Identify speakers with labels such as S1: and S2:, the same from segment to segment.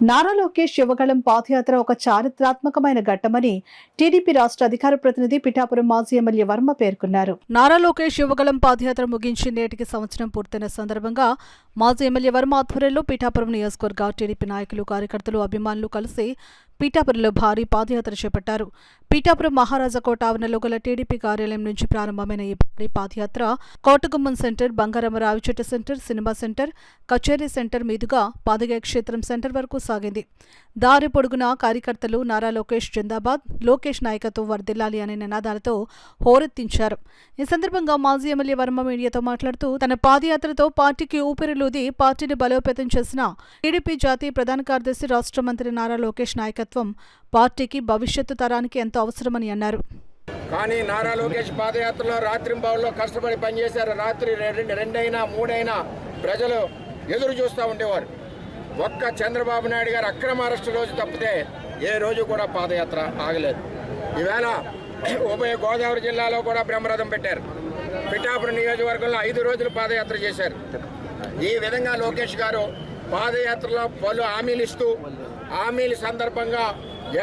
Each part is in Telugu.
S1: నారా లోకేష్ యువగళం పాదయాత్ర ఒక చారిత్రాత్మకమైన ఘట్టమని టీడీపీ రాష్ట్ర అధికార ప్రతినిధి పిఠాపురం మాజీ ఎమ్మెల్యే వర్మ పేర్కొన్నారు. నారా లోకేష్ యువగళం పాదయాత్ర ముగించి నేటికి సంవత్సరం పూర్తయిన సందర్భంగా మాజీ ఎమ్మెల్యే వర్మ ఆధ్వర్యంలో పిఠాపురం నియోజకవర్గ టీడీపీ నాయకులు, కార్యకర్తలు, అభిమానులు కలిసి పీఠాపురంలో భారీ పాదయాత్ర చేపట్టారు. పీఠాపురం మహారాజాకోట ఆవరణలో గల టీడీపీ కార్యాలయం నుంచి ప్రారంభమైన ఈ భారీ పాదయాత్ర Kotagummam centre, Bangaramma Ravichettu centre, cinema centre, Kacheri centre మీదుగా పాదగయ క్షేత్రం సెంటర్ వరకు సాగింది. దారి పొడుగున కార్యకర్తలు నారా లోకేష్ జిందాబాద్, లోకేష్ నాయకత్వం వర్ధిల్లాలి అనే నినాదాలతో హోరెత్తించారు. ఈ సందర్భంగా మాజీ ఎమ్మెల్యే వర్మ మీడియాతో మాట్లాడుతూ తన పాదయాత్రతో పార్టీకి ఊపిరిలూది పార్టీని బలోపేతం చేసిన టీడీపీ జాతీయ ప్రధాన కార్యదర్శి, రాష్ట్ర మంత్రి నారా లోకేష్ నాయకత్వం పార్టీకి, భవిష్యత్తు తరానికి ఎంతో అవసరమని అన్నారు.
S2: కానీ నారా లోకేష్ పాదయాత్రలో రాత్రింబావుల్లో కష్టపడి పనిచేశారు. రాత్రి 2 అయినా 3 అయినా ప్రజలు ఎదురు చూస్తూ ఉండేవారు. ఒక్క చంద్రబాబు నాయుడు గారు అక్రమ అరెస్టు రోజు తప్పితే ఏ రోజు కూడా పాదయాత్ర ఆగలేదు. ఈవేళ ఉభయ గోదావరి జిల్లాలో కూడా బ్రహ్మరథం పెట్టారు. పిఠాపురం నియోజకవర్గంలో 5 రోజులు పాదయాత్ర చేశారు. ఈ విధంగా లోకేష్ గారు పాదయాత్రలో పలు హామీలు ఇస్తూ, హామీల సందర్భంగా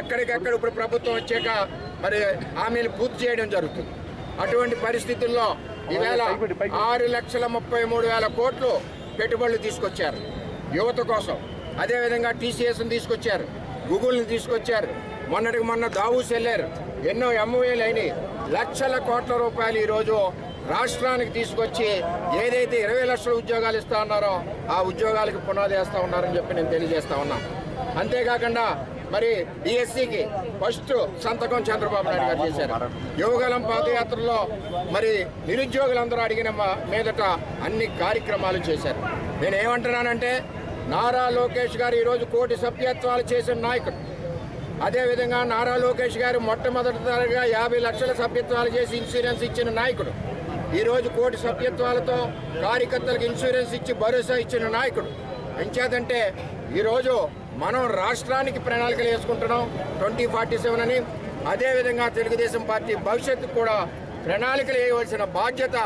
S2: ఎక్కడికెక్కడ ఇప్పుడు ప్రభుత్వం వచ్చాక మరి హామీలు పూర్తి చేయడం జరుగుతుంది. అటువంటి పరిస్థితుల్లో ఈవేళ 6,33,000 కోట్లు పెట్టుబడులు తీసుకొచ్చారు యువత కోసం. అదేవిధంగా టీసీఎస్ని తీసుకొచ్చారు, గూగుల్ని తీసుకొచ్చారు, మొన్నటికి మొన్న దావూస్ వెళ్ళారు. ఎన్నో ఎంఓఏలు అయినాయి. లక్షల కోట్ల రూపాయలు ఈరోజు రాష్ట్రానికి తీసుకొచ్చి ఏదైతే 20 లక్షల ఉద్యోగాలు ఇస్తా ఉన్నారో ఆ ఉద్యోగాలకు పునాది వేస్తూ ఉన్నారని చెప్పి నేను తెలియజేస్తా ఉన్నాను. అంతేకాకుండా మరి డిఎస్సికి ఫస్ట్ సంతకం చంద్రబాబు నాయుడు గారు చేశారు. యువగలం పాదయాత్రలో మరి నిరుద్యోగులందరూ అడిగిన మీదట అన్ని కార్యక్రమాలు చేశారు. నేనేమంటున్నానంటే నారా లోకేష్ గారు ఈరోజు 1 కోటి సభ్యత్వాలు చేసిన నాయకుడు. అదేవిధంగా నారా లోకేష్ గారు మొట్టమొదటిసారిగా 50 లక్షల సభ్యత్వాలు చేసి ఇన్సూరెన్స్ ఇచ్చిన నాయకుడు. ఈరోజు 1 కోటి సభ్యత్వాలతో కార్యకర్తలకు ఇన్సూరెన్స్ ఇచ్చి భరోసా ఇచ్చిన నాయకుడు. ఎంచేతంటే ఈరోజు మనం రాష్ట్రానికి ప్రణాళికలు వేసుకుంటున్నాం 2047 అని. అదేవిధంగా తెలుగుదేశం పార్టీ భవిష్యత్తుకు కూడా ప్రణాళికలు వేయవలసిన బాధ్యత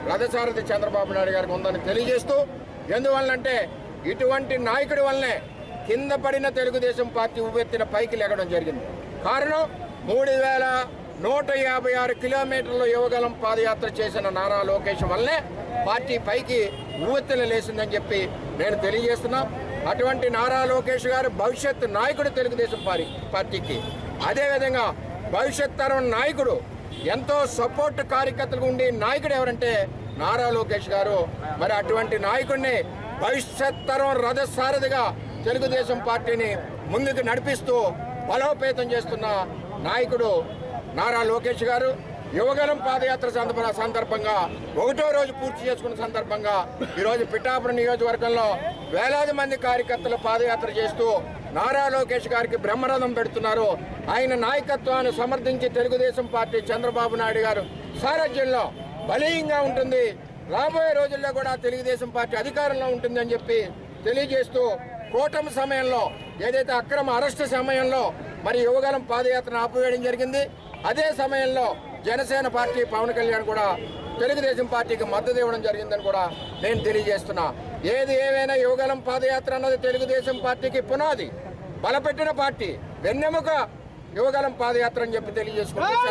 S2: రథసారథి చంద్రబాబు నాయుడు గారికి ఉందని తెలియజేస్తూ, ఎందువల్లంటే ఇటువంటి నాయకుడి వల్లనే కింద పడిన తెలుగుదేశం పార్టీ ఉవ్వెత్తిన పైకి లెగడం జరిగింది. కారణం 3,156 కిలోమీటర్ల యువగలం పాదయాత్ర చేసిన నారా లోకేష్ వల్లనే పార్టీ పైకి ఉవ్వెత్తిన లేసిందని చెప్పి నేను తెలియజేస్తున్నా. అటువంటి నారా లోకేష్ గారు భవిష్యత్ నాయకుడు తెలుగుదేశం పార్టీకి. అదేవిధంగా భవిష్యత్ తరం నాయకుడు, ఎంతో సపోర్ట్ కార్యకర్తలకు ఉండే నాయకుడు ఎవరంటే నారా లోకేష్ గారు. మరి అటువంటి నాయకుడిని భవిష్యత్ తరం రథసారథిగా తెలుగుదేశం పార్టీని ముందుకు నడిపిస్తూ బలోపేతం చేస్తున్న నాయకుడు నారా లోకేష్ గారు. యువగలం పాదయాత్ర సందర్భంగా 1వ రోజు పూర్తి చేసుకున్న సందర్భంగా ఈరోజు పిఠాపురం నియోజకవర్గంలో వేలాది మంది కార్యకర్తలు పాదయాత్ర చేస్తూ నారా లోకేష్ గారికి బ్రహ్మరథం పెడుతున్నారు. ఆయన నాయకత్వాన్ని సమర్థించి తెలుగుదేశం పార్టీ చంద్రబాబు నాయుడు గారు సారథ్యంలో బలీయంగా ఉంటుంది. రాబోయే రోజుల్లో కూడా తెలుగుదేశం పార్టీ అధికారంలో ఉంటుందని చెప్పి తెలియజేస్తూ, కూటమి సమయంలో ఏదైతే అక్రమ అరెస్టు సమయంలో మరి యువగలం పాదయాత్రను ఆపివేయడం జరిగింది. అదే సమయంలో జనసేన పార్టీ పవన్ కళ్యాణ్ కూడా తెలుగుదేశం పార్టీకి మద్దతు ఇవ్వడం జరిగిందని కూడా నేను తెలియజేస్తున్నా. ఏది ఏమైనా యువగలం పాదయాత్ర అన్నది తెలుగుదేశం పార్టీకి పునాది, బలపెట్టిన పార్టీ, వెన్నెముక యువగలం పాదయాత్ర అని చెప్పి తెలియజేసుకుంటూ